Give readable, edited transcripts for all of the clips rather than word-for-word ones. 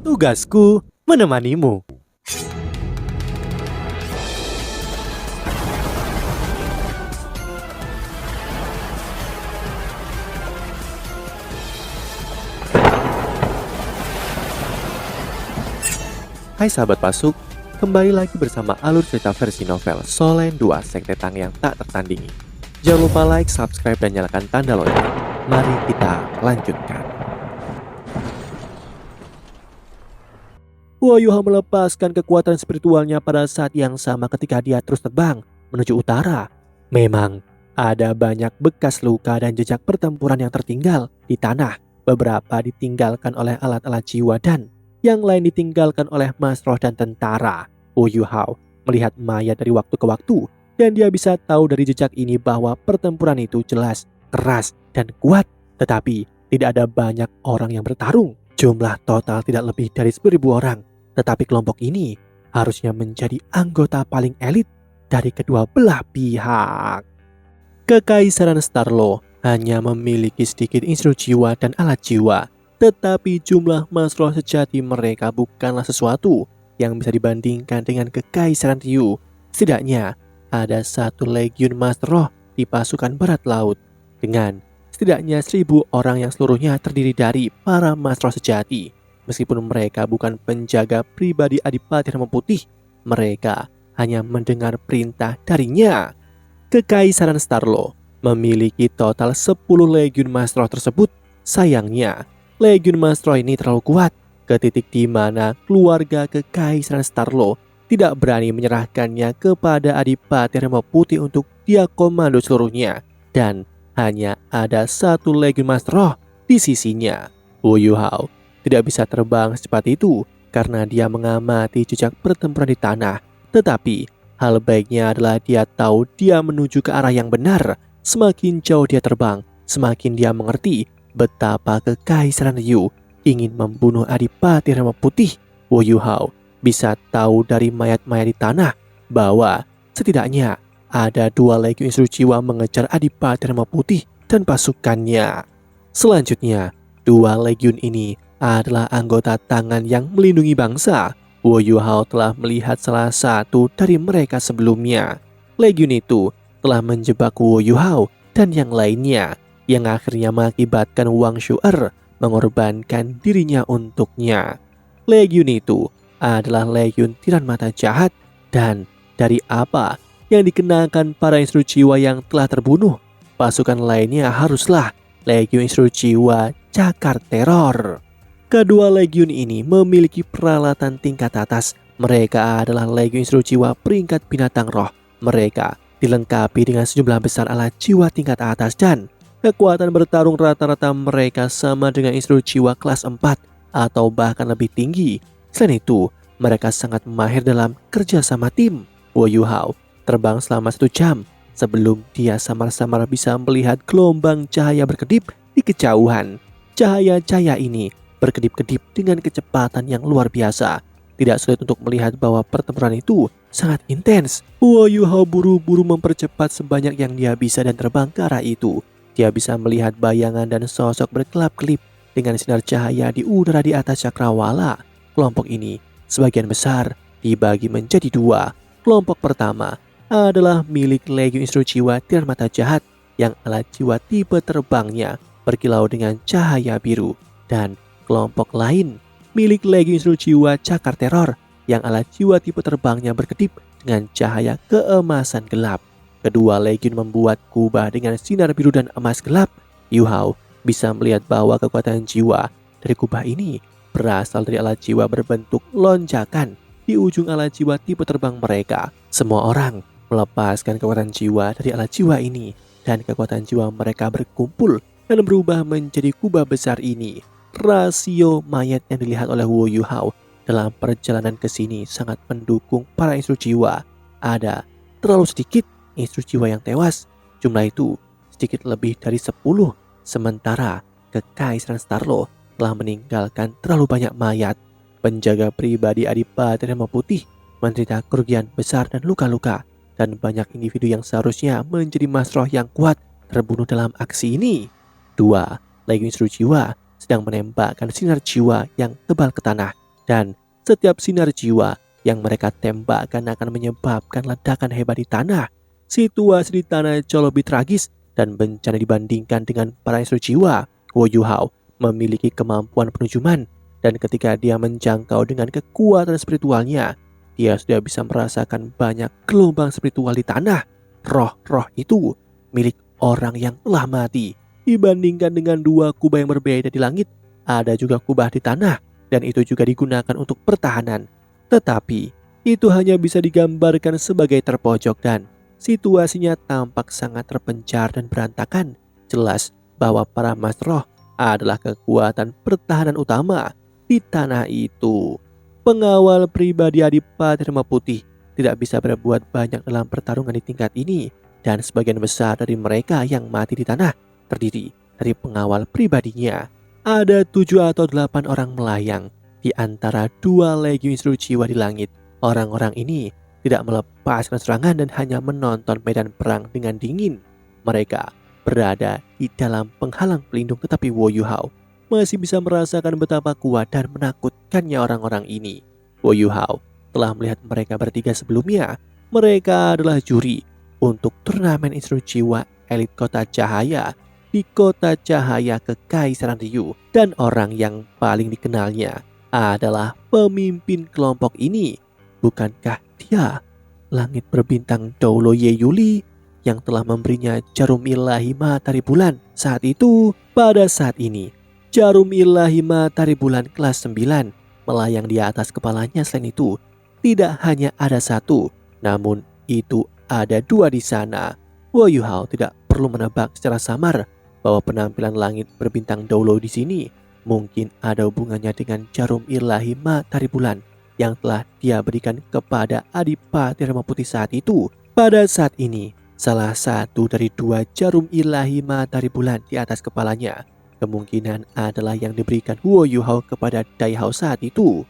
Tugasku menemanimu. Hai sahabat Pasuk, kembali lagi bersama alur cerita versi novel Solen 2 Sekte Tang yang tak tertandingi. Jangan lupa like, subscribe, dan nyalakan tanda lonceng. Mari kita lanjutkan. Huayuha melepaskan kekuatan spiritualnya pada saat yang sama ketika dia terus terbang menuju utara. Memang ada banyak bekas luka dan jejak pertempuran yang tertinggal di tanah. Beberapa ditinggalkan oleh alat-alat jiwa dan yang lain ditinggalkan oleh Mas Roh dan tentara. Huayuha melihat mayat dari waktu ke waktu dan dia bisa tahu dari jejak ini bahwa pertempuran itu jelas, keras, dan kuat. Tetapi tidak ada banyak orang yang bertarung. Jumlah total tidak lebih dari 1000 orang. Tetapi kelompok ini harusnya menjadi anggota paling elit dari kedua belah pihak. Kekaisaran Starlo hanya memiliki sedikit instruksi jiwa dan alat jiwa. Tetapi jumlah Mas Roh sejati mereka bukanlah sesuatu yang bisa dibandingkan dengan Kekaisaran Ryu. Setidaknya ada 1 legiun Mas Roh di pasukan barat laut dengan setidaknya 1000 orang yang seluruhnya terdiri dari para Mas Roh sejati. Meskipun mereka bukan penjaga pribadi Adipati Rama Putih, mereka hanya mendengar perintah darinya. Kekaisaran Starlo memiliki total 10 legiun Mas Roh tersebut. Sayangnya, legiun Mas Roh ini terlalu kuat ke titik di mana keluarga Kekaisaran Starlo tidak berani menyerahkannya kepada Adipati Rama Putih untuk dia komando seluruhnya. Dan hanya ada 1 legiun Mas Roh di sisinya. Huayuha tidak bisa terbang secepat itu karena dia mengamati jejak pertempuran di tanah. Tetapi hal baiknya adalah dia tahu dia menuju ke arah yang benar. Semakin jauh dia terbang, semakin dia mengerti betapa Kekaisaran Ryu ingin membunuh Adipati Rama Putih. Huayuha bisa tahu dari mayat-mayat di tanah bahwa setidaknya ada 2 legiun instruksi jiwa mengejar Adipati Rama Putih dan pasukannya. Selanjutnya, 2 legiun ini adalah anggota tangan yang melindungi bangsa. Huayuha telah melihat salah satu dari mereka sebelumnya. Legiun itu telah menjebak Huayuha dan yang lainnya, yang akhirnya mengakibatkan Wang Shu'er mengorbankan dirinya untuknya. Legiun itu adalah legiun tiran mata jahat, dan dari apa yang dikenakan para instruksi jiwa yang telah terbunuh, pasukan lainnya haruslah legiun instruksi jiwa Cakar Teror. Kedua legiun ini memiliki peralatan tingkat atas. Mereka adalah legiun instruksi jiwa peringkat binatang roh. Mereka dilengkapi dengan sejumlah besar alat jiwa tingkat atas dan kekuatan bertarung rata-rata mereka sama dengan instruksi jiwa kelas 4 atau bahkan lebih tinggi. Selain itu, mereka sangat mahir dalam kerja sama tim. Huayuha terbang selama 1 jam sebelum dia samar-samar bisa melihat gelombang cahaya berkedip di kejauhan. Cahaya-cahaya ini berkedip-kedip dengan kecepatan yang luar biasa. Tidak sulit untuk melihat bahwa pertempuran itu sangat intens. Huayuha buru-buru mempercepat sebanyak yang dia bisa dan terbang ke arah itu. Dia bisa melihat bayangan dan sosok berkelap-kelip dengan sinar cahaya di udara di atas cakrawala. Kelompok ini sebagian besar dibagi menjadi 2. Kelompok pertama adalah milik legiun instruksi jiwa tiran mata jahat yang alat jiwa tipe terbangnya berkilau dengan cahaya biru, dan kelompok lain milik legiun instruksi jiwa Cakar Teror yang alat jiwa tipe terbangnya berkedip dengan cahaya keemasan gelap. Kedua legiun membuat kubah dengan sinar biru dan emas gelap. Huayuha bisa melihat bahwa kekuatan jiwa dari kubah ini berasal dari alat jiwa berbentuk lonjakan di ujung alat jiwa tipe terbang mereka. Semua orang melepaskan kekuatan jiwa dari alat jiwa ini dan kekuatan jiwa mereka berkumpul dan berubah menjadi kubah besar ini. Rasio mayat yang dilihat oleh Huayuha dalam perjalanan ke sini sangat mendukung para instruksi jiwa. Ada terlalu sedikit instruksi jiwa yang tewas. Jumlah itu sedikit lebih dari 10. Sementara Kekaisaran Starlo telah meninggalkan terlalu banyak mayat. Penjaga pribadi Adipati Rama Putih menderita kerugian besar dan luka-luka, dan banyak individu yang seharusnya menjadi Mas Roh yang kuat terbunuh dalam aksi ini. 2. Legiun instruksi jiwa sedang menembakkan sinar jiwa yang tebal ke tanah dan setiap sinar jiwa yang mereka tembakkan akan menyebabkan ledakan hebat di tanah. Situasi di tanah jauh lebih tragis dan bencana dibandingkan dengan para instru jiwa. Wo Yuhao memiliki kemampuan penujuman, dan ketika dia menjangkau dengan kekuatan spiritualnya, dia sudah bisa merasakan banyak gelombang spiritual di tanah. Roh-roh itu milik orang yang telah mati. Dibandingkan dengan dua kubah yang berbeda di langit, ada juga kubah di tanah, dan itu juga digunakan untuk pertahanan. Tetapi itu hanya bisa digambarkan sebagai terpojok dan situasinya tampak sangat terpencar dan berantakan. Jelas bahwa para mas roh adalah kekuatan pertahanan utama di tanah itu. Pengawal pribadi Adipati Rema Putih tidak bisa berbuat banyak dalam pertarungan di tingkat ini, dan sebagian besar dari mereka yang mati di tanah terdiri dari pengawal pribadinya. Ada 7 atau 8 orang melayang di antara 2 legiun instru jiwa di langit. Orang-orang ini tidak melepaskan serangan dan hanya menonton medan perang dengan dingin. Mereka berada di dalam penghalang pelindung, tetapi Wo Yuhao masih bisa merasakan betapa kuat dan menakutkannya orang-orang ini. Wo Yuhao telah melihat mereka bertiga sebelumnya. Mereka adalah juri untuk turnamen instru jiwa elit Kota Cahaya di Kota Cahaya Kekaisaran Ryu, dan orang yang paling dikenalnya adalah pemimpin kelompok ini. Bukankah dia langit berbintang Doulo Ye Yuli yang telah memberinya jarum ilahi matahari bulan? Saat itu, pada saat ini, jarum ilahi matahari bulan kelas 9 melayang di atas kepalanya. Selain itu, tidak hanya ada satu, namun itu ada 2 di sana. Wo Yuhao tidak perlu menebak secara samar bahwa penampilan langit berbintang Doulo di sini mungkin ada hubungannya dengan jarum ilahi matahari bulan yang telah dia berikan kepada Adipati Rema Putih saat itu. Pada saat ini, salah satu dari 2 jarum ilahi matahari bulan di atas kepalanya kemungkinan adalah yang diberikan Wo Yuhao kepada Dai Hao saat itu.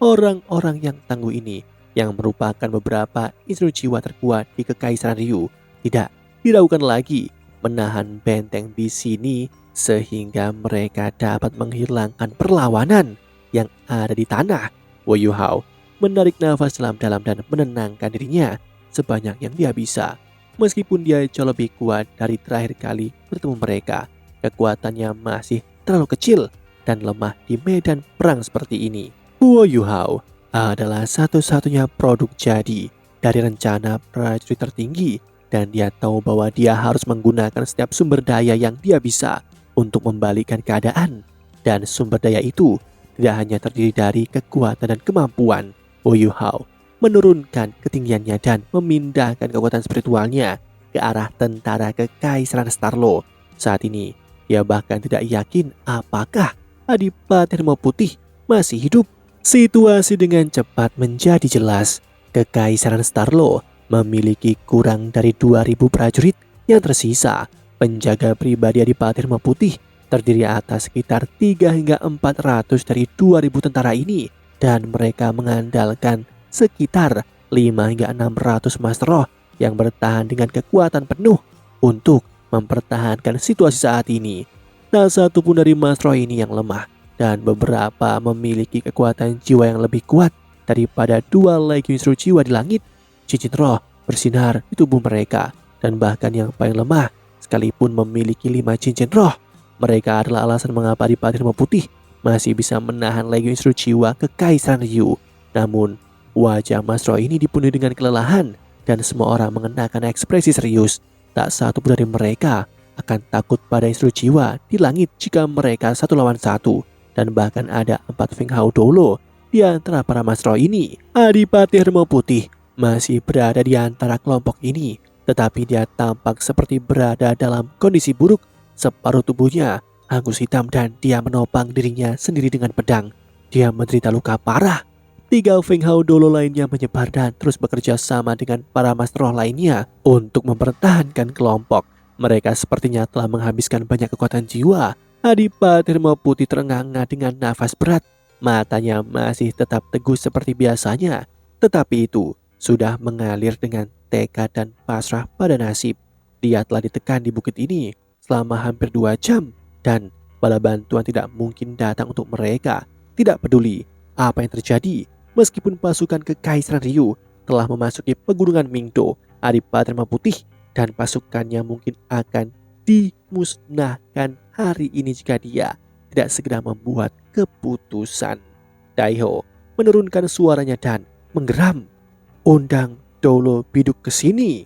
Orang-orang yang tangguh ini, yang merupakan beberapa instru jiwa terkuat di Kekaisaran Ryu, tidak diragukan lagi menahan benteng di sini sehingga mereka dapat menghilangkan perlawanan yang ada di tanah. Wo Yuhao menarik nafas dalam-dalam dan menenangkan dirinya sebanyak yang dia bisa. Meskipun dia jauh lebih kuat dari terakhir kali bertemu mereka, kekuatannya masih terlalu kecil dan lemah di medan perang seperti ini. Wo Yuhao adalah satu-satunya produk jadi dari rencana prajurit tertinggi, dan dia tahu bahwa dia harus menggunakan setiap sumber daya yang dia bisa untuk membalikkan keadaan. Dan sumber daya itu tidak hanya terdiri dari kekuatan dan kemampuan. Wo Yuhao menurunkan ketinggiannya dan memindahkan kekuatan spiritualnya ke arah tentara Kekaisaran Starlo. Saat ini, dia bahkan tidak yakin apakah Adipati Rema Putih masih hidup. Situasi dengan cepat menjadi jelas. Kekaisaran Starlo memiliki kurang dari 2.000 prajurit yang tersisa. Penjaga pribadi Adipati Rema Putih terdiri atas sekitar 3 hingga 400 dari 2.000 tentara ini, dan mereka mengandalkan sekitar 5 hingga 600 mas roh yang bertahan dengan kekuatan penuh untuk mempertahankan situasi saat ini. Tak satu pun dari mas roh ini yang lemah, dan beberapa memiliki kekuatan jiwa yang lebih kuat daripada 2 legiun instru jiwa di langit. Cincin roh bersinar di tubuh mereka, dan bahkan yang paling lemah sekalipun memiliki 5 cincin roh. Mereka adalah alasan mengapa Adipati Rema Putih masih bisa menahan legiun instru jiwa Kekaisaran Ryu. Namun, wajah mas roh ini dipenuhi dengan kelelahan, dan semua orang mengenakan ekspresi serius. Tak satu pun dari mereka akan takut pada instru jiwa di langit jika mereka 1 lawan 1. Dan bahkan ada 4 Feng Hao Doulo di antara para mas roh ini. Adipati Rema Putih masih berada di antara kelompok ini, tetapi dia tampak seperti berada dalam kondisi buruk. Separuh tubuhnya hangus hitam dan dia menopang dirinya sendiri dengan pedang. Dia menderita luka parah. 3 Feng Hao Doulo lainnya menyebar dan terus bekerja sama dengan para mas roh lainnya untuk mempertahankan kelompok. Mereka sepertinya telah menghabiskan banyak kekuatan jiwa. Adipati Rema Putih terengah-engah dengan nafas berat. Matanya masih tetap teguh seperti biasanya, tetapi itu sudah mengalir dengan tekad dan pasrah pada nasib. Dia telah ditekan di bukit ini selama hampir 2 jam, dan bala bantuan tidak mungkin datang untuk mereka. Tidak peduli apa yang terjadi. Meskipun pasukan Kekaisaran Ryu telah memasuki pegunungan Mingdo, Adipati Rema Putih dan pasukannya mungkin akan dimusnahkan hari ini jika dia tidak segera membuat keputusan. Daiho menurunkan suaranya dan menggeram. Undang Dolo Biduk ke sini.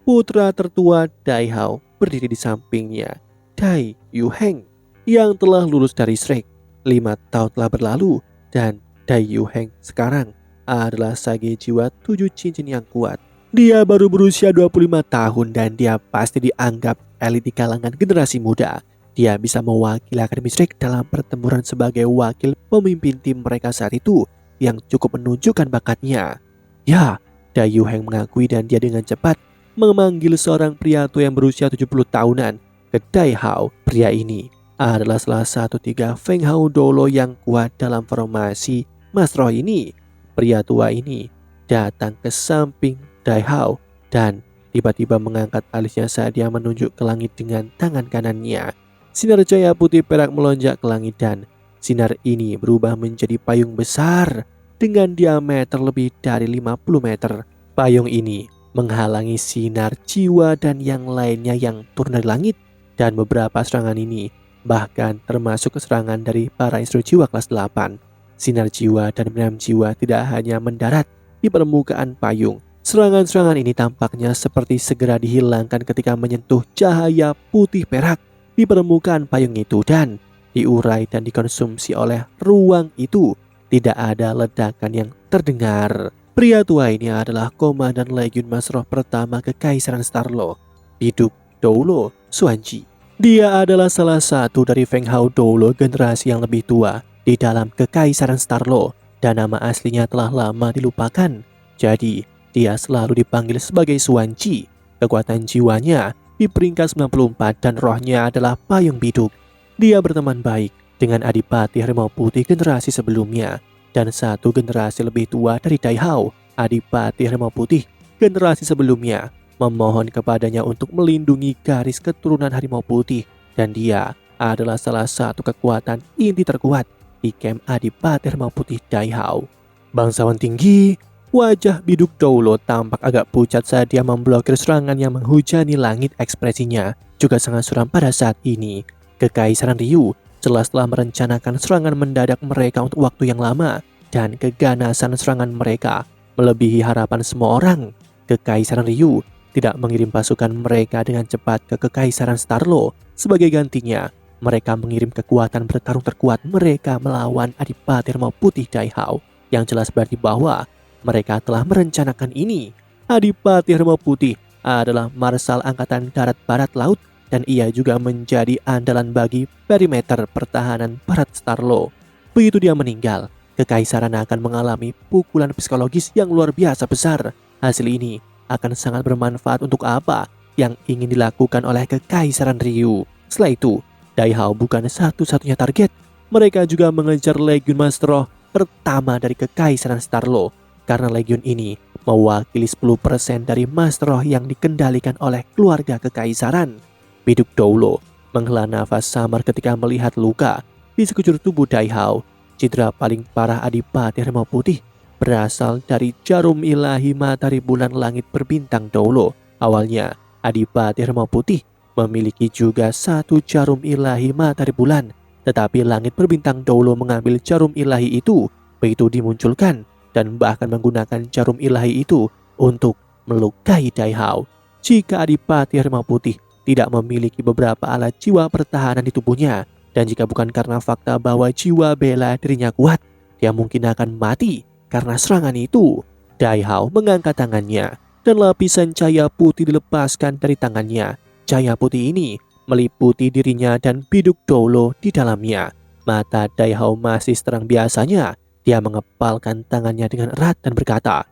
Putra tertua Daihao berdiri di sampingnya, Dai Yuheng, yang telah lulus dari Shrek. 5 tahun telah berlalu dan Dai Yuheng sekarang adalah sage jiwa 7 cincin yang kuat. Dia baru berusia 25 tahun dan dia pasti dianggap elit di kalangan generasi muda. Dia bisa mewakili Akademi Shrek dalam pertempuran sebagai wakil pemimpin tim mereka saat itu yang cukup menunjukkan bakatnya. Ya, Dai Yuheng mengakui dan dia dengan cepat memanggil seorang pria tua yang berusia 70 tahunan ke Daihao. Pria ini adalah salah satu 3 Feng Hao Dolo yang kuat dalam formasi Mas Roh ini. Pria tua ini datang ke samping Daihao dan tiba-tiba mengangkat alisnya saat dia menunjuk ke langit dengan tangan kanannya. Sinar cahaya putih perak melonjak ke langit dan sinar ini berubah menjadi payung besar dengan diameter lebih dari 50 meter. Payung ini menghalangi sinar jiwa dan yang lainnya yang turun dari langit, dan beberapa serangan ini bahkan termasuk serangan dari para instru jiwa kelas 8. Sinar jiwa dan benam jiwa tidak hanya mendarat di permukaan payung. Serangan-serangan ini tampaknya seperti segera dihilangkan ketika menyentuh cahaya putih perak di permukaan payung itu dan diurai dan dikonsumsi oleh ruang itu. Tidak ada ledakan yang terdengar. Pria tua ini adalah Komandan Legiun Mas Roh pertama Kekaisaran Starlo, Biduk Dolo Xuanji. Dia adalah salah satu dari Feng Hao Dolo generasi yang lebih tua di dalam Kekaisaran Starlo dan nama aslinya telah lama dilupakan. Jadi, dia selalu dipanggil sebagai Xuanji. Kekuatan jiwanya di peringkat 94 dan rohnya adalah payung biduk. Dia berteman baik dengan Adipati Harimau Putih generasi sebelumnya dan satu generasi lebih tua dari Daihao. Adipati Harimau Putih generasi sebelumnya memohon kepadanya untuk melindungi garis keturunan Harimau Putih dan dia adalah salah satu kekuatan inti terkuat di camp Adipati Harimau Putih Daihao. Bangsawan tinggi, wajah Biduk Dolo tampak agak pucat saat dia memblokir serangan yang menghujani langit. Ekspresinya juga sangat suram pada saat ini. Kekaisaran Ryu jelas telah merencanakan serangan mendadak mereka untuk waktu yang lama dan keganasan serangan mereka melebihi harapan semua orang. Kekaisaran Ryu tidak mengirim pasukan mereka dengan cepat ke Kekaisaran Starlo. Sebagai gantinya, mereka mengirim kekuatan bertarung terkuat mereka melawan Adipati Harimau Putih Daihao, yang jelas berarti bahwa mereka telah merencanakan ini. Adipati Harimau Putih adalah Marsal Angkatan Darat Barat Laut dan ia juga menjadi andalan bagi perimeter pertahanan Barat Starlo. Begitu dia meninggal, Kekaisaran akan mengalami pukulan psikologis yang luar biasa besar. Hasil ini akan sangat bermanfaat untuk apa yang ingin dilakukan oleh Kekaisaran Ryu. Setelah itu, Daihao bukan satu-satunya target. Mereka juga mengejar Legiun Master Roh pertama dari Kekaisaran Starlo, karena Legiun ini mewakili 10% dari Master Roh yang dikendalikan oleh keluarga Kekaisaran. Biduk Dolo menghela nafas samar ketika melihat luka di sekujur tubuh Daihao. Cedera paling parah Adipati Harimau Putih berasal dari jarum ilahi matahari bulan langit berbintang Dolo. Awalnya, Adipati Harimau Putih memiliki juga satu jarum ilahi matahari bulan, tetapi langit berbintang Dolo mengambil jarum ilahi itu begitu dimunculkan dan bahkan menggunakan jarum ilahi itu untuk melukai Daihao. Jika Adipati Harimau Putih tidak memiliki beberapa alat jiwa pertahanan di tubuhnya, dan jika bukan karena fakta bahwa jiwa bela dirinya kuat, dia mungkin akan mati karena serangan itu. Daihao mengangkat tangannya dan lapisan cahaya putih dilepaskan dari tangannya. Cahaya putih ini meliputi dirinya dan Biduk Dolo di dalamnya. Mata Daihao masih terang biasanya. Dia mengepalkan tangannya dengan erat dan berkata,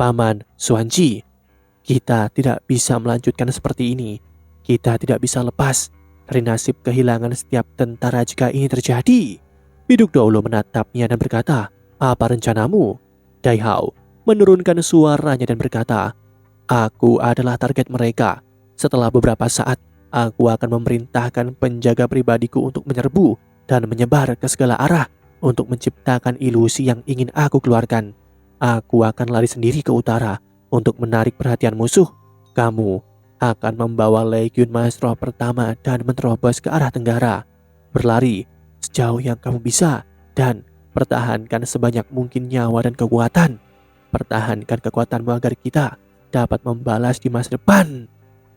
"Paman Xuanji, kita tidak bisa melanjutkan seperti ini. Kita tidak bisa lepas dari nasib kehilangan setiap tentara jika ini terjadi." Biduk Dolo menatapnya dan berkata, "Apa rencanamu?" Daihao menurunkan suaranya dan berkata, "Aku adalah target mereka. Setelah beberapa saat, aku akan memerintahkan penjaga pribadiku untuk menyerbu dan menyebar ke segala arah untuk menciptakan ilusi yang ingin aku keluarkan. Aku akan lari sendiri ke utara untuk menarik perhatian musuh. Kamu akan membawa legiun maestro pertama dan menerobos ke arah tenggara. Berlari sejauh yang kamu bisa dan pertahankan sebanyak mungkin nyawa dan kekuatan. Pertahankan kekuatanmu agar kita dapat membalas di masa depan.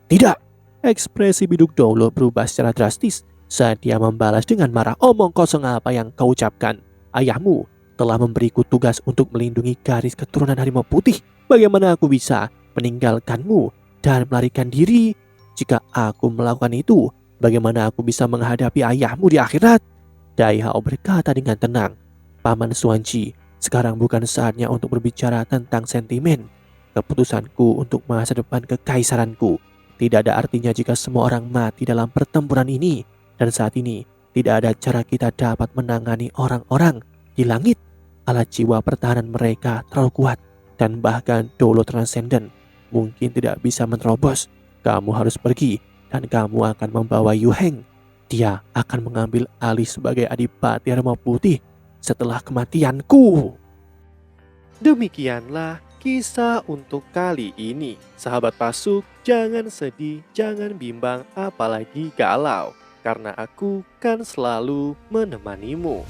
Tidak! Ekspresi biduk Doulo berubah secara drastis saat dia membalas dengan marah. Omong kosong apa yang kau ucapkan? Ayahmu telah memberiku tugas untuk melindungi garis keturunan harimau putih. Bagaimana aku bisa meninggalkanmu dan melarikan diri? Jika aku melakukan itu, bagaimana aku bisa menghadapi ayahmu di akhirat? Dai Hao berkata dengan tenang. Paman Xuanji, sekarang bukan saatnya untuk berbicara tentang sentimen. Keputusanku untuk masa depan kekaisaranku tidak ada artinya jika semua orang mati dalam pertempuran ini. Dan saat ini tidak ada cara kita dapat menangani orang-orang di langit. Alat jiwa pertahanan mereka terlalu kuat dan bahkan Dolo Transcendent mungkin tidak bisa menerobos. Kamu harus pergi dan kamu akan membawa Yu Heng. Dia akan mengambil alih sebagai adipati harimau putih setelah kematianku. Demikianlah kisah untuk kali ini. Sahabat Pasuk, jangan sedih, jangan bimbang, apalagi galau. Karena aku kan selalu menemanimu.